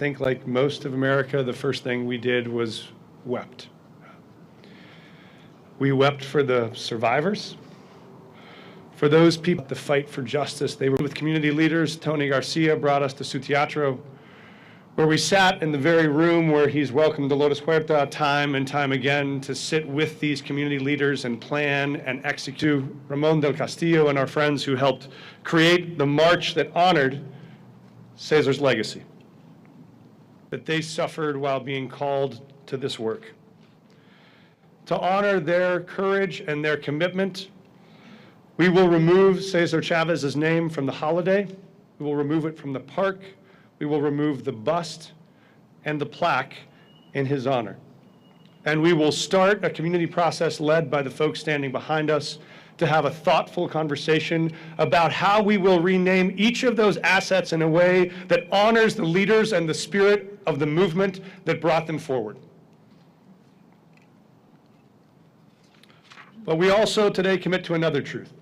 think like most of America, the first thing we did was wept. We wept for the survivors, for those people, the fight for justice. They were with community leaders. Tony Garcia brought us to Su Teatro, where we sat in the very room where he's welcomed Dolores Huerta time and time again to sit with these community leaders and plan and execute. Ramon del Castillo and our friends who helped create the march that honored Cesar's legacy, that they suffered while being called to this work. To honor their courage and their commitment, we will remove Cesar Chavez's name from the holiday. We will remove it from the park. We will remove the bust and the plaque in his honor. And we will start a community process led by the folks standing behind us to have a thoughtful conversation about how we will rename each of those assets in a way that honors the leaders and the spirit of the movement that brought them forward. But we also today commit to another truth,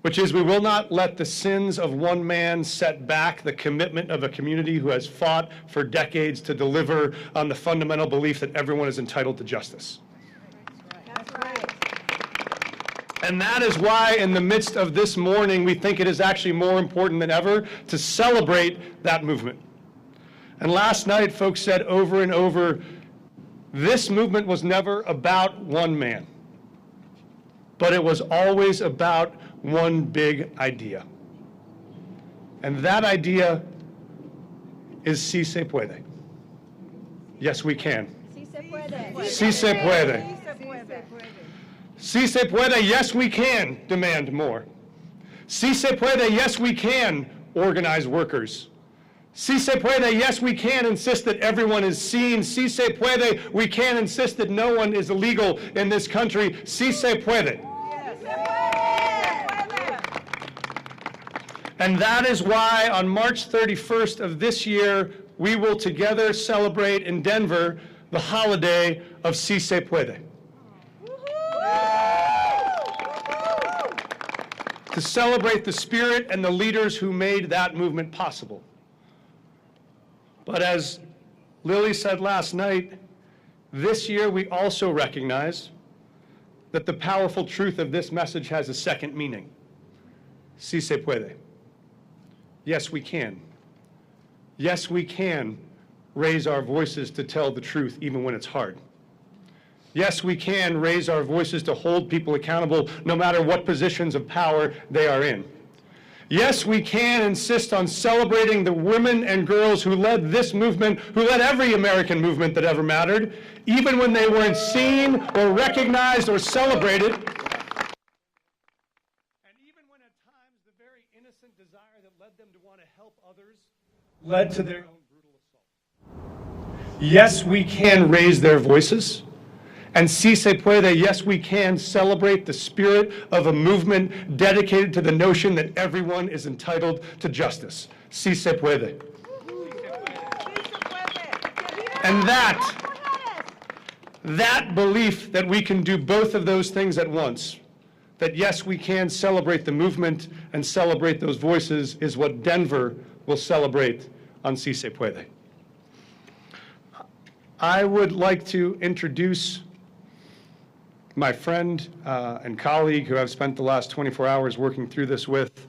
which is we will not let the sins of one man set back the commitment of a community who has fought for decades to deliver on the fundamental belief that everyone is entitled to justice. That's right. And that is why in the midst of this mourning, we think it is actually more important than ever to celebrate that movement. And last night, folks said over and over, this movement was never about one man, but it was always about one big idea. And that idea is si se puede. Yes, we can. Si se puede. Si se puede. Si se puede, yes, we can demand more. Si se puede, yes, we can organize workers. Si se puede, yes, we can insist that everyone is seen. Si se puede, we can insist that no one is illegal in this country. Si se puede. And that is why on March 31st of this year, we will together celebrate in Denver the holiday of Si se puede. To celebrate the spirit and the leaders who made that movement possible. But as Lily said last night, this year we also recognize that the powerful truth of this message has a second meaning. Si se puede. Yes, we can. Yes, we can raise our voices to tell the truth even when it's hard. Yes, we can raise our voices to hold people accountable no matter what positions of power they are in. Yes, we can insist on celebrating the women and girls who led this movement, who led every American movement that ever mattered, even when they weren't seen or recognized or celebrated. And even when at times the very innocent desire that led them to want to help others led to their own brutal assault. Yes, we can raise their voices. And si se puede, yes, we can celebrate the spirit of a movement dedicated to the notion that everyone is entitled to justice. Si se puede. And that belief that we can do both of those things at once, that yes, we can celebrate the movement and celebrate those voices, is what Denver will celebrate on Si se puede. I would like to introduce my friend and colleague who I've spent the last 24 hours working through this with,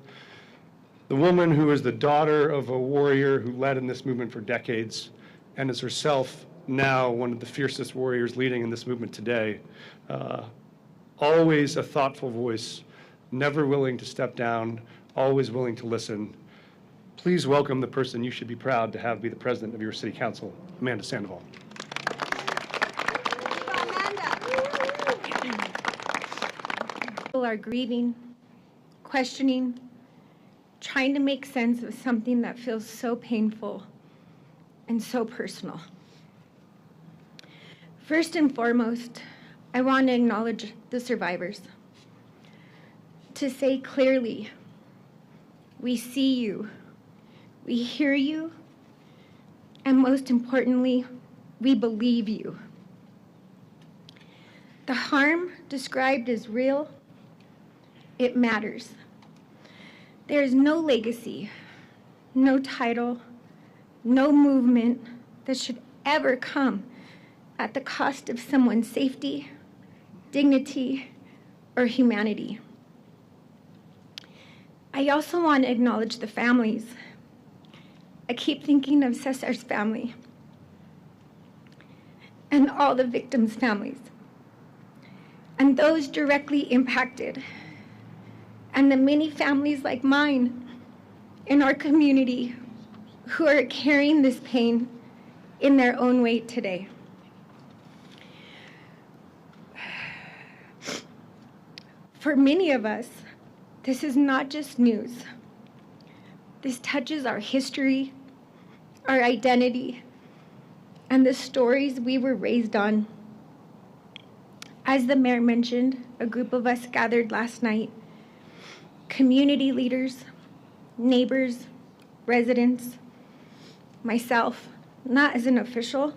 the woman who is the daughter of a warrior who led in this movement for decades and is herself now one of the fiercest warriors leading in this movement today. Always a thoughtful voice, never willing to step down, always willing to listen. Please welcome the person you should be proud to have be the president of your city council, Amanda Sandoval. People are grieving, questioning, trying to make sense of something that feels so painful and so personal. First and foremost, I want to acknowledge the survivors. To say clearly, we see you, we hear you, and most importantly, we believe you. The harm described is real. It matters. There is no legacy, no title, no movement that should ever come at the cost of someone's safety, dignity, or humanity. I also want to acknowledge the families. I keep thinking of Cesar's family and all the victims' families and those directly impacted, and the many families like mine in our community who are carrying this pain in their own way today. For many of us, this is not just news. This touches our history, our identity, and the stories we were raised on. As the mayor mentioned, a group of us gathered last night, community leaders, neighbors, residents, myself, not as an official,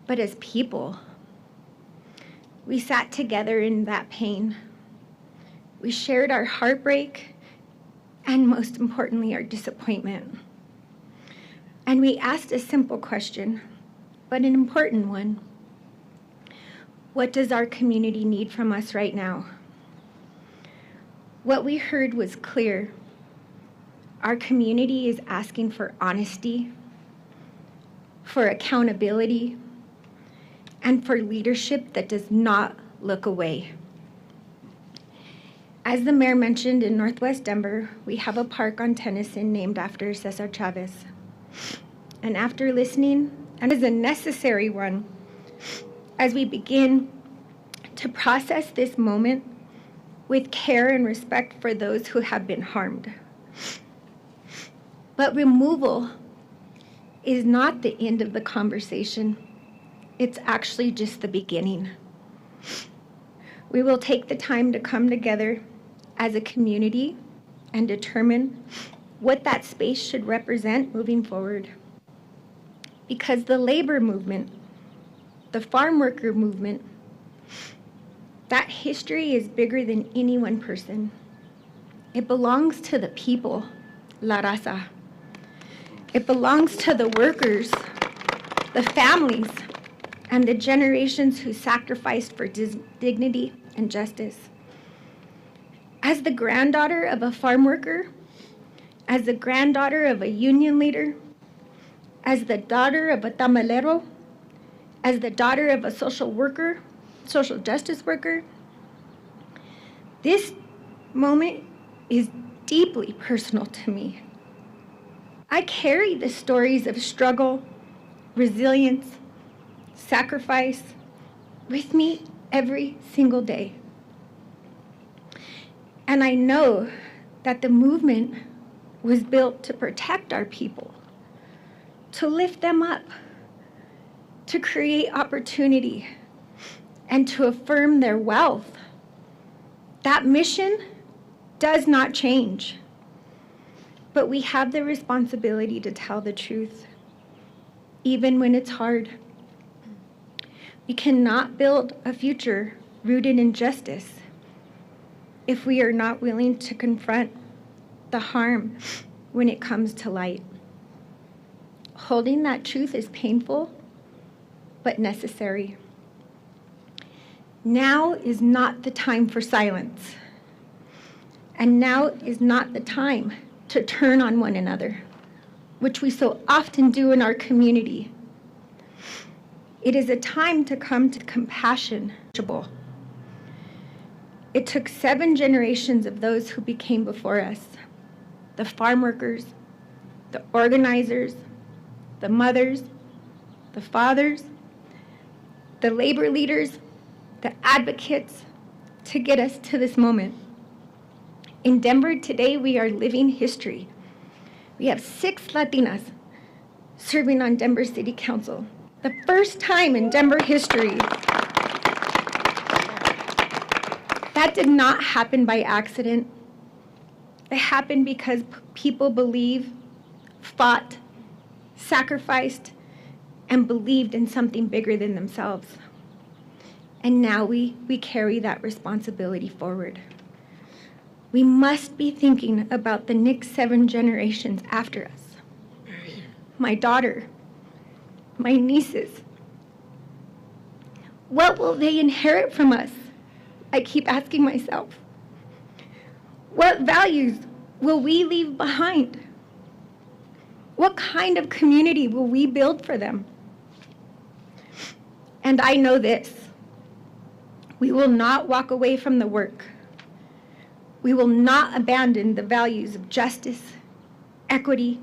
but as people. We sat together in that pain. We shared our heartbreak and, most importantly, our disappointment. And we asked a simple question, but an important one. What does our community need from us right now? What we heard was clear. Our community is asking for honesty, for accountability, and for leadership that does not look away. As the mayor mentioned, in Northwest Denver, we have a park on Tennyson named after Cesar Chavez. And after listening, and as a necessary one, as we begin to process this moment with care and respect for those who have been harmed. But removal is not the end of the conversation. It's actually just the beginning. We will take the time to come together as a community and determine what that space should represent moving forward. Because the labor movement, the farm worker movement, that history is bigger than any one person. It belongs to the people, La Raza. It belongs to the workers, the families, and the generations who sacrificed for dignity and justice. As the granddaughter of a farm worker, as the granddaughter of a union leader, as the daughter of a tamalero, as the daughter of a social worker, social justice worker, this moment is deeply personal to me. I carry the stories of struggle, resilience, sacrifice with me every single day. And I know that the movement was built to protect our people, to lift them up, to create opportunity, and to affirm their wealth. That mission does not change, but we have the responsibility to tell the truth, even when it's hard. We cannot build a future rooted in justice if we are not willing to confront the harm when it comes to light. Holding that truth is painful, but necessary. Now is not the time for silence. And now is not the time to turn on one another, which we so often do in our community. It is a time to come to compassion. It took 7 generations of those who became before us, the farm workers, the organizers, the mothers, the fathers, the labor leaders, the advocates, to get us to this moment. In Denver today, we are living history. We have 6 Latinas serving on Denver City Council. The first time in Denver history. That did not happen by accident. It happened because people believed, fought, sacrificed, and believed in something bigger than themselves. And now we carry that responsibility forward. We must be thinking about the next 7 generations after us. my daughter, my nieces? What will they inherit from us? I keep asking myself. What values will we leave behind? What kind of community will we build for them? And I know this. We will not walk away from the work. We will not abandon the values of justice, equity,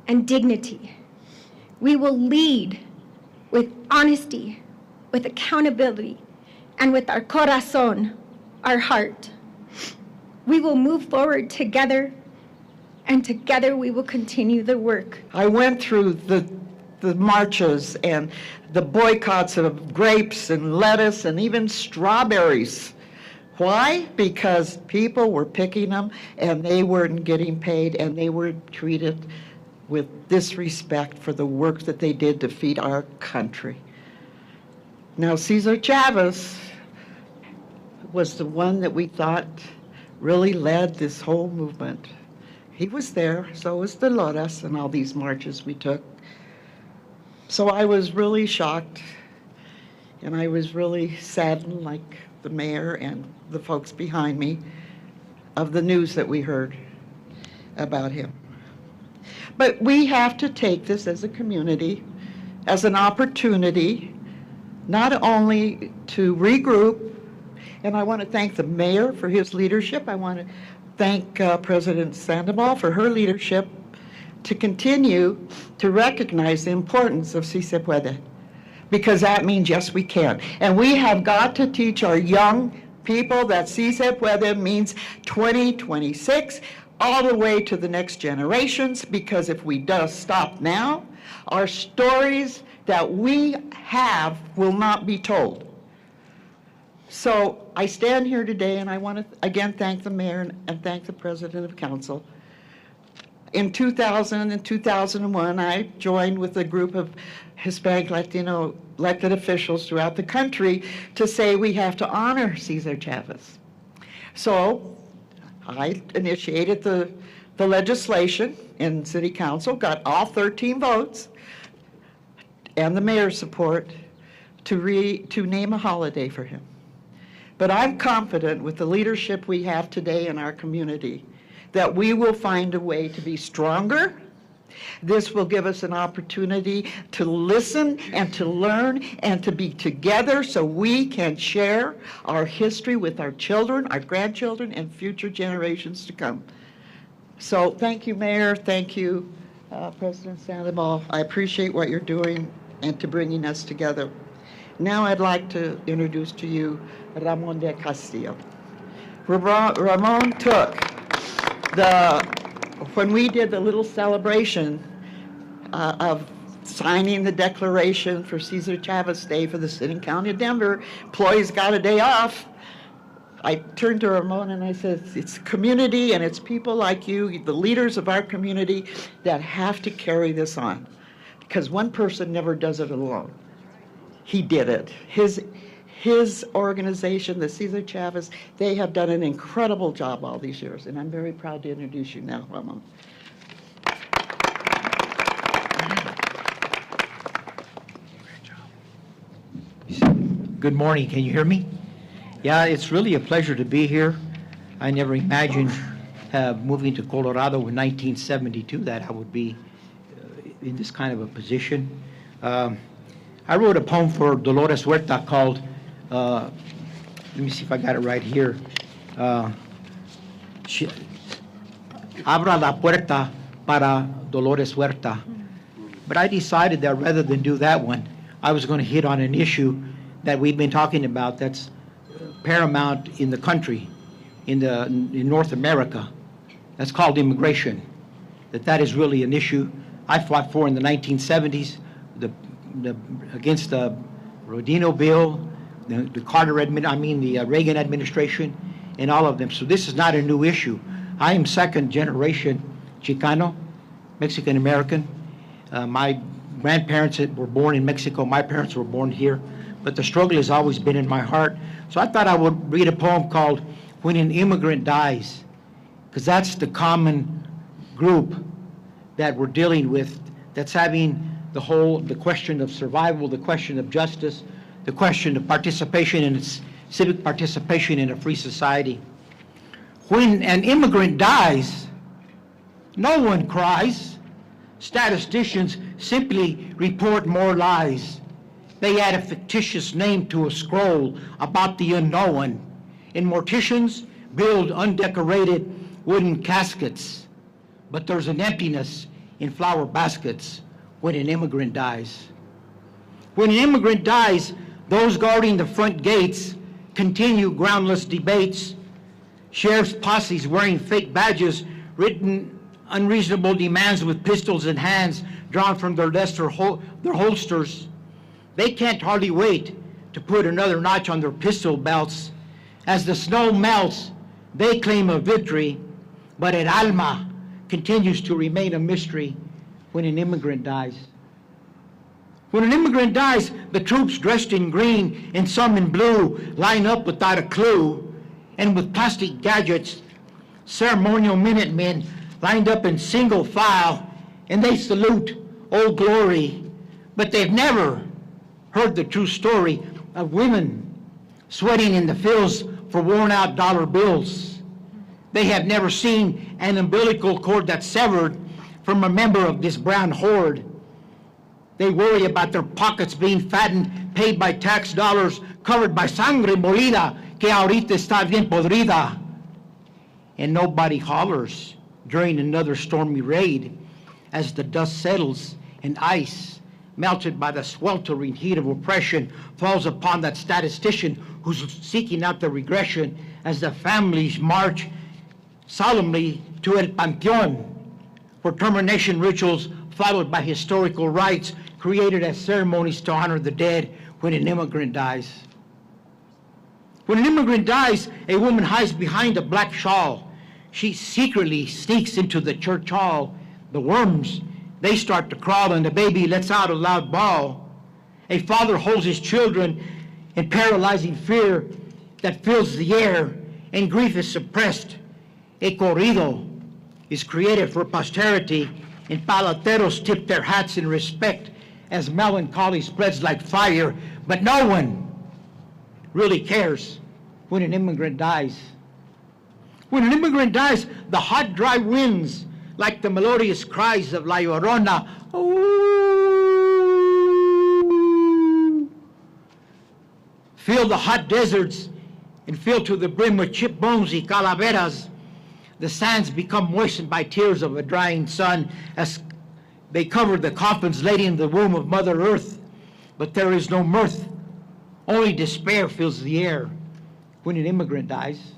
and dignity. We will lead with honesty, with accountability, and with our corazón, our heart. We will move forward together, and together we will continue the work. I went through the marches and the boycotts of grapes and lettuce and even strawberries. Why? Because people were picking them and they weren't getting paid and they were treated with disrespect for the work that they did to feed our country. Now, Cesar Chavez was the one that we thought really led this whole movement. He was there, so was Dolores, and all these marches we took. So I was really shocked, and I was really saddened, like the mayor and the folks behind me, of the news that we heard about him. But we have to take this as a community, as an opportunity, not only to regroup, and I want to thank the mayor for his leadership. I want to thank President Sandoval for her leadership to continue to recognize the importance of Si Se Puede, because that means yes, we can. And we have got to teach our young people that Si Se Puede means 2026 all the way to the next generations, because if we just stop now, our stories that we have will not be told. So I stand here today and I want to again thank the mayor and thank the president of council. In 2000 and 2001, I joined with a group of Hispanic Latino elected officials throughout the country to say we have to honor Cesar Chavez. So I initiated the legislation in city council, got all 13 votes and the mayor's support to name a holiday for him. But I'm confident with the leadership we have today in our community that we will find a way to be stronger. This will give us an opportunity to listen and to learn and to be together so we can share our history with our children, our grandchildren, and future generations to come. So thank you, Mayor. Thank you, President Sandoval. I appreciate what you're doing and to bringing us together. Now I'd like to introduce to you Ramon de Castillo. Ramon took when we did the little celebration of signing the declaration for Cesar Chavez Day for the city and county of Denver, employees got a day off. I turned to Ramon and I said, it's community and it's people like you, the leaders of our community, that have to carry this on. Because one person never does it alone. He did it. His organization, the Cesar Chavez, they have done an incredible job all these years, and I'm very proud to introduce you now, Ramon. Good morning. Can you hear me? Yeah, it's really a pleasure to be here. I never imagined moving to Colorado in 1972 that I would be in this kind of a position. I wrote a poem for Dolores Huerta called, let me see if I got it right here. Abra la puerta para Dolores Huerta. But I decided that rather than do that one, I was going to hit on an issue that we've been talking about that's paramount in the country, in North America. That's called immigration. That is really an issue I fought for in the 1970s, against the Rodino bill, the Reagan administration, and all of them. So this is not a new issue. I am second generation Chicano, Mexican American. My grandparents were born in Mexico. My parents were born here. But the struggle has always been in my heart. So I thought I would read a poem called When an Immigrant Dies, because that's the common group that we're dealing with that's having the question of survival, the question of justice, the question of participation in its civic participation in a free society. When an immigrant dies, no one cries. Statisticians simply report more lies. They add a fictitious name to a scroll about the unknown, and morticians build undecorated wooden caskets. But there's an emptiness in flower baskets when an immigrant dies. When an immigrant dies, those guarding the front gates continue groundless debates. Sheriff's posses wearing fake badges, written unreasonable demands with pistols in hands drawn from their holsters. They can't hardly wait to put another notch on their pistol belts. As the snow melts, they claim a victory, but El Alma continues to remain a mystery when an immigrant dies. When an immigrant dies, the troops dressed in green and some in blue line up without a clue, and with plastic gadgets, ceremonial Minutemen lined up in single file, and they salute Old Glory, but they've never heard the true story of women sweating in the fields for worn-out dollar bills. They have never seen an umbilical cord that's severed from a member of this brown horde. They worry about their pockets being fattened, paid by tax dollars, covered by sangre molida, que ahorita está bien podrida. And nobody hollers during another stormy raid as the dust settles and ice, melted by the sweltering heat of oppression, falls upon that statistician who's seeking out the regression as the families march solemnly to El Panteón for termination rituals followed by historical rites created as ceremonies to honor the dead when an immigrant dies. When an immigrant dies, a woman hides behind a black shawl. She secretly sneaks into the church hall. The worms, they start to crawl, and the baby lets out a loud bawl. A father holds his children in paralyzing fear that fills the air, and grief is suppressed. A corrido is created for posterity, and palateros tip their hats in respect as melancholy spreads like fire, but no one really cares when an immigrant dies. When an immigrant dies, the hot, dry winds, like the melodious cries of La Llorona, ooh, fill the hot deserts and fill to the brim with chip bones y calaveras. The sands become moistened by tears of a drying sun as they cover the coffins laid in the womb of Mother Earth. But there is no mirth. Only despair fills the air when an immigrant dies.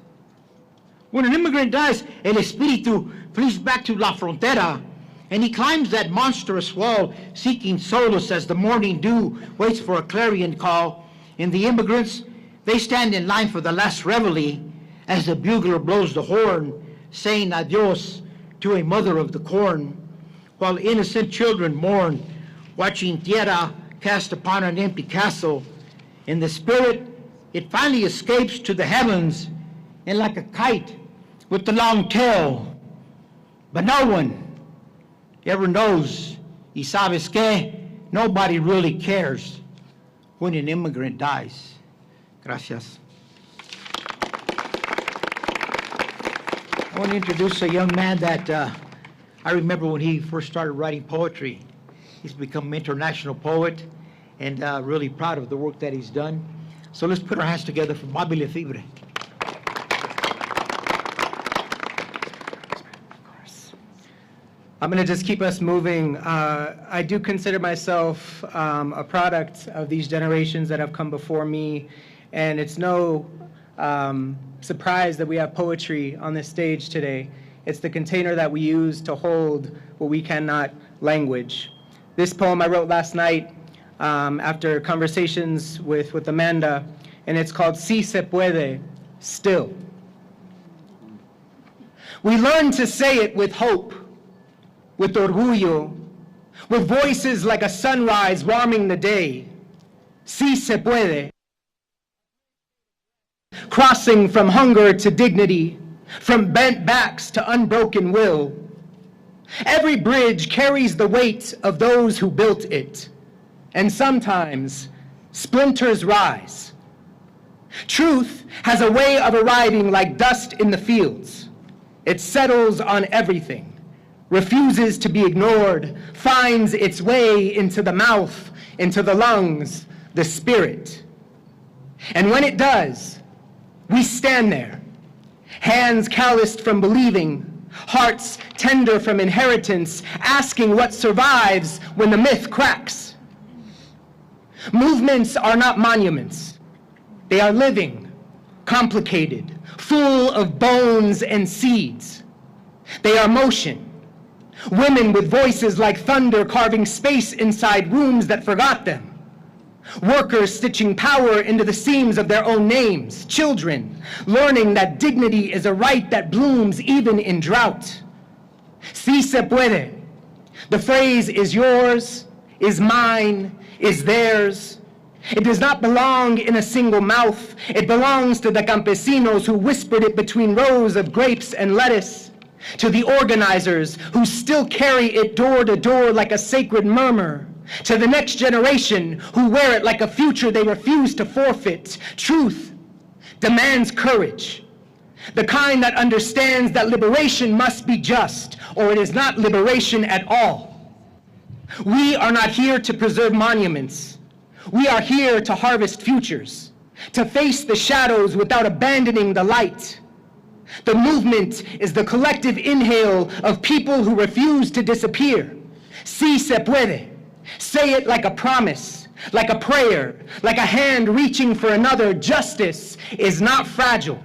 When an immigrant dies, El Espíritu flees back to La Frontera, and he climbs that monstrous wall, seeking solace as the morning dew waits for a clarion call. And the immigrants, they stand in line for the last reveille as the bugler blows the horn, saying adios to a mother of the corn, while innocent children mourn, watching tierra cast upon an empty castle. In the spirit, it finally escapes to the heavens, and like a kite with the long tail. But no one ever knows, y sabes que, nobody really cares when an immigrant dies. Gracias. I want to introduce a young man that I remember when he first started writing poetry. He's become an international poet, and really proud of the work that he's done. So let's put our hands together for Bobby Lefebvre. I'm going to just keep us moving. I do consider myself a product of these generations that have come before me, and it's no surprise that we have poetry on this stage today. It's the container that we use to hold what we cannot language. This poem I wrote last night after conversations with Amanda, and it's called Si se puede, still. We learn to say it with hope, with orgullo, with voices like a sunrise warming the day. Si se puede. Crossing from hunger to dignity, from bent backs to unbroken will. Every bridge carries the weight of those who built it, and sometimes splinters rise. Truth has a way of arriving like dust in the fields. It settles on everything, refuses to be ignored, finds its way into the mouth, into the lungs, the spirit. And when it does, we stand there, hands calloused from believing, hearts tender from inheritance, asking what survives when the myth cracks. Movements are not monuments. They are living, complicated, full of bones and seeds. They are motion. Women with voices like thunder carving space inside rooms that forgot them. Workers stitching power into the seams of their own names. Children learning that dignity is a right that blooms even in drought. Si se puede. The phrase is yours, is mine, is theirs. It does not belong in a single mouth. It belongs to the campesinos who whispered it between rows of grapes and lettuce, to the organizers who still carry it door to door like a sacred murmur, to the next generation who wear it like a future they refuse to forfeit. Truth demands courage, the kind that understands that liberation must be just, or it is not liberation at all. We are not here to preserve monuments. We are here to harvest futures, to face the shadows without abandoning the light. The movement is the collective inhale of people who refuse to disappear. Si se puede. Say it like a promise, like a prayer, like a hand reaching for another. Justice is not fragile.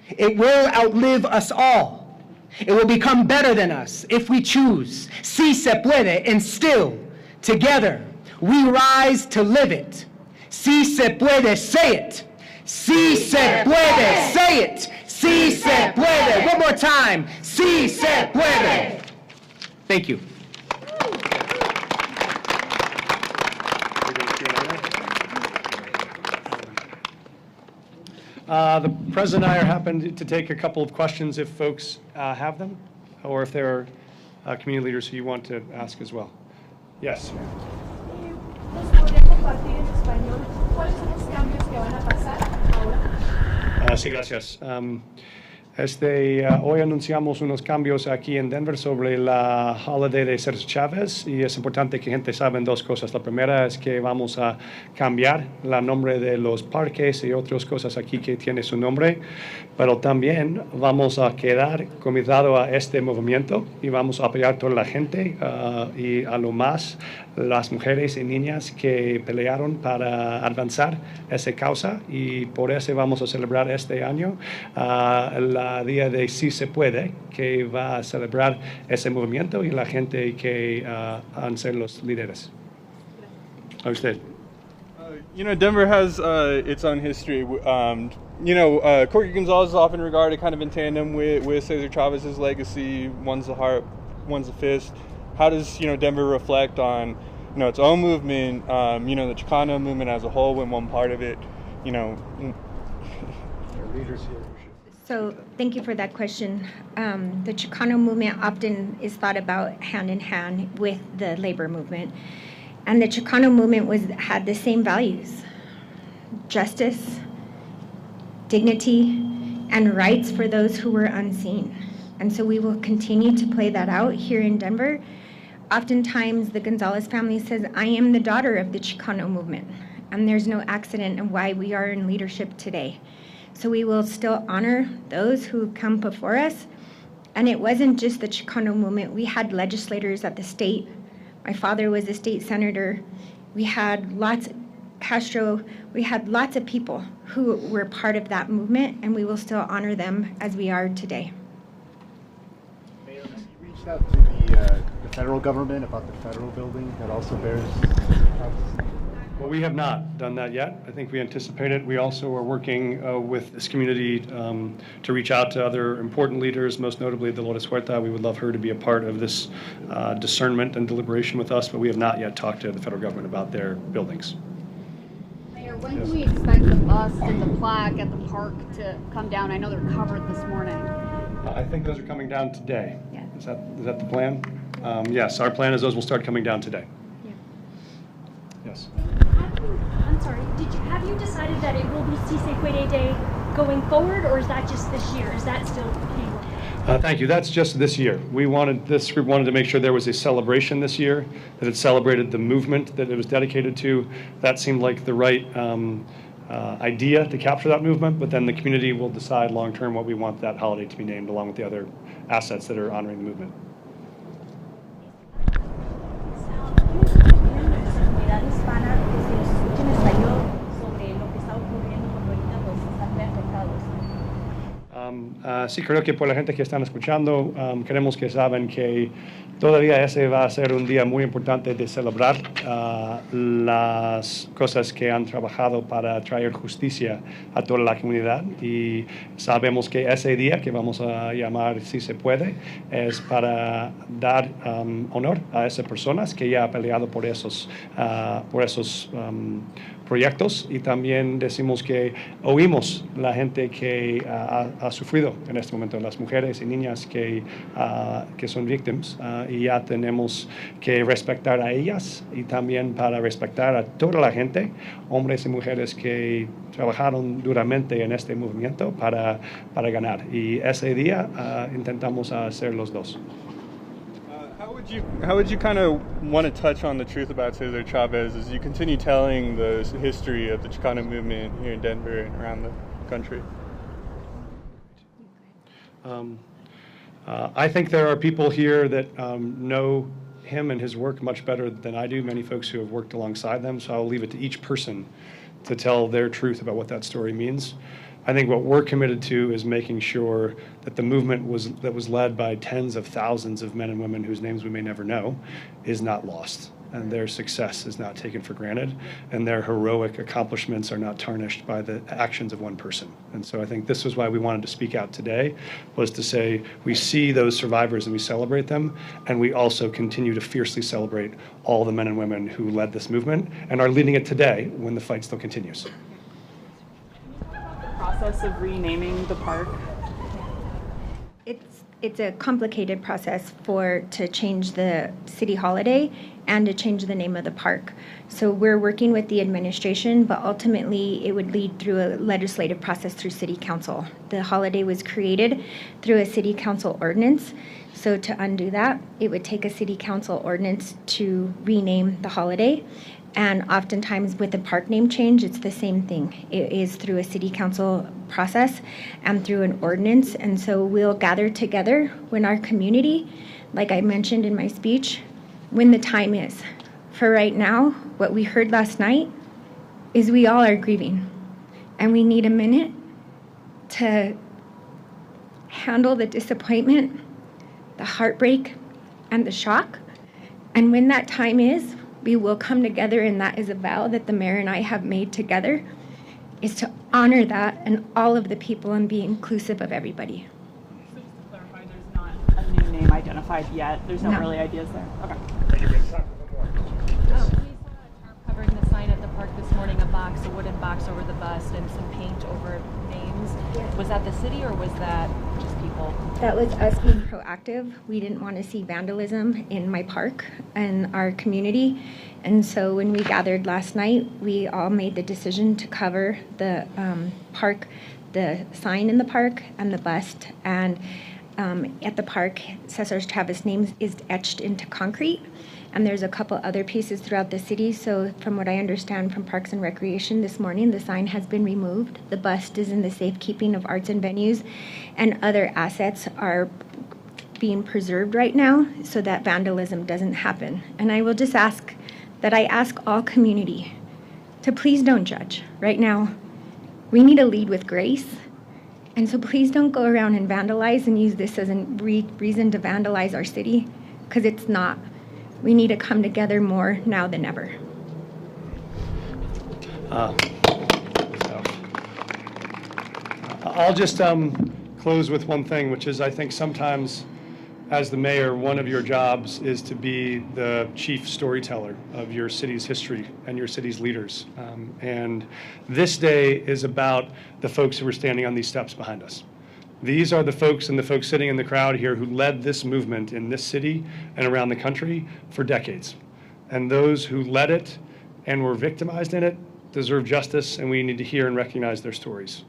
It will outlive us all. It will become better than us if we choose. Si se puede, and still, together, we rise to live it. Si se puede, say it. Si se puede, say it. Si se puede. One more time. Si se puede. Thank you. The President and I are happy to take a couple of questions if folks have them, or if there are community leaders who you want to ask as well. Yes. ¿Nos podría compartir en español cuáles son los cambios que van a pasar ahora? Sí, gracias. Hoy anunciamos unos cambios aquí en Denver sobre la holiday de Cesar Chavez, y es importante que gente sabe dos cosas. La primera es que vamos a cambiar el nombre de los parques y otras cosas aquí que tiene su nombre, pero también vamos a quedar comitados a este movimiento y vamos a apoyar a toda la gente y a lo más las mujeres y niñas que pelearon para avanzar esa causa, y por eso vamos a celebrar este año la Día de Si Se Puede, que va a celebrar ese movimiento y la gente que han sido los líderes. A usted. Denver has its own history. Corky Gonzalez is often regarded kind of in tandem with Cesar Chavez's legacy. One's the heart, one's the fist. How does Denver reflect on its own movement? The Chicano movement as a whole, when one part of it, Leaders here. So thank you for that question. The Chicano movement often is thought about hand in hand with the labor movement. And the Chicano movement had the same values: justice, dignity, and rights for those who were unseen. And so we will continue to play that out here in Denver. Oftentimes, the Gonzalez family says, I am the daughter of the Chicano movement. And there's no accident in why we are in leadership today. So we will still honor those who have come before us. And it wasn't just the Chicano movement. We had legislators at the state. My father was a state senator. We had Castro, we had lots of people who were part of that movement, and we will still honor them as we are today. Mayor, have you reached out to the federal government about the federal building that also bears? Well, we have not done that yet. I think we anticipate it. We also are working with this community to reach out to other important leaders, most notably Dolores Huerta. We would love her to be a part of this discernment and deliberation with us, but we have not yet talked to the federal government about their buildings. Mayor, when can we expect the bust and the plaque at the park to come down? I know they're covered this morning. I think those are coming down today. Yeah. Is that the plan? Yes, our plan is those will start coming down today. Yes. I'm sorry, have you decided that it will be Si Se Puede Day going forward, or is that just this year? Is that still being worked on? Thank you. That's just this year. This group wanted to make sure there was a celebration this year, that it celebrated the movement that it was dedicated to. That seemed like the right idea to capture that movement, but then the community will decide long-term what we want that holiday to be named, along with the other assets that are honoring the movement. Sí, creo que por la gente que están escuchando, queremos que saben que todavía ese va a ser un día muy importante de celebrar las cosas que han trabajado para traer justicia a toda la comunidad, y sabemos que ese día, que vamos a llamar Si Se Puede, es para dar honor a esas personas que ya han peleado por esos proyectos, y también decimos que oímos la gente que ha sufrido en este momento, las mujeres y niñas que son víctimas, y ya tenemos que respetar a ellas, y también para respetar a toda la gente, hombres y mujeres que trabajaron duramente en este movimiento para ganar, y ese día intentamos hacer los dos. How would you kind of want to touch on the truth about Cesar Chavez as you continue telling the history of the Chicano movement here in Denver and around the country? I think there are people here that know him and his work much better than I do, many folks who have worked alongside them, so I'll leave it to each person to tell their truth about what that story means. I think what we're committed to is making sure that the movement that was led by tens of thousands of men and women whose names we may never know is not lost, and their success is not taken for granted, and their heroic accomplishments are not tarnished by the actions of one person. And so I think this was why we wanted to speak out today, was to say we see those survivors and we celebrate them, and we also continue to fiercely celebrate all the men and women who led this movement and are leading it today when the fight still continues. Process of renaming the park? It's a complicated process to change the city holiday and to change the name of the park. So we're working with the administration, but ultimately it would lead through a legislative process through city council. The holiday was created through a city council ordinance. So to undo that, it would take a city council ordinance to rename the holiday. And oftentimes with the park name change, it's the same thing. It is through a city council process and through an ordinance. And so we'll gather together when our community, like I mentioned in my speech, when the time is. For right now, what we heard last night is we all are grieving. And we need a minute to handle the disappointment, the heartbreak, and the shock. And when that time is, we will come together, and that is a vow that the mayor and I have made together, is to honor that and all of the people and be inclusive of everybody. So just to clarify, there's not a new name identified yet? There's no early ideas there? Okay. We saw a tarp covering the sign at the park this morning, a wooden box over the bus and some paint over names. Yeah. Was that the city or was that just people? That was us being proactive. We didn't want to see vandalism in my park and our community. And so when we gathered last night, we all made the decision to cover the park, the sign in the park and the bust. And at the park, Cesar Chavez's name is etched into concrete. And there's a couple other pieces throughout the city. So from what I understand from Parks and Recreation this morning, the sign has been removed. The bust is in the safekeeping of arts and venues, and other assets are being preserved right now so that vandalism doesn't happen. And I will just ask that I ask all community to please don't judge. Right now, we need to lead with grace. And so please don't go around and vandalize and use this as a reason to vandalize our city, because it's not. We need to come together more now than ever. I'll just close with one thing, which is I think sometimes as the mayor, one of your jobs is to be the chief storyteller of your city's history and your city's leaders. And this day is about the folks who are standing on these steps behind us. These are the folks and the folks sitting in the crowd here who led this movement in this city and around the country for decades. And those who led it and were victimized in it deserve justice, and we need to hear and recognize their stories.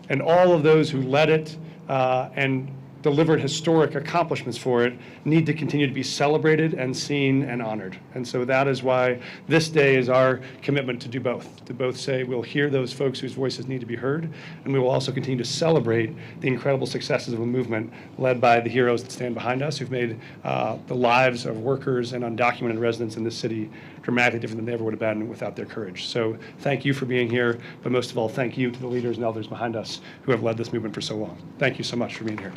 And all of those who led it and delivered historic accomplishments for it need to continue to be celebrated and seen and honored. And so that is why this day is our commitment to both say we'll hear those folks whose voices need to be heard, and we will also continue to celebrate the incredible successes of a movement led by the heroes that stand behind us, who've made the lives of workers and undocumented residents in this city dramatically different than they ever would have been without their courage. So thank you for being here, but most of all, thank you to the leaders and elders behind us who have led this movement for so long. Thank you so much for being here.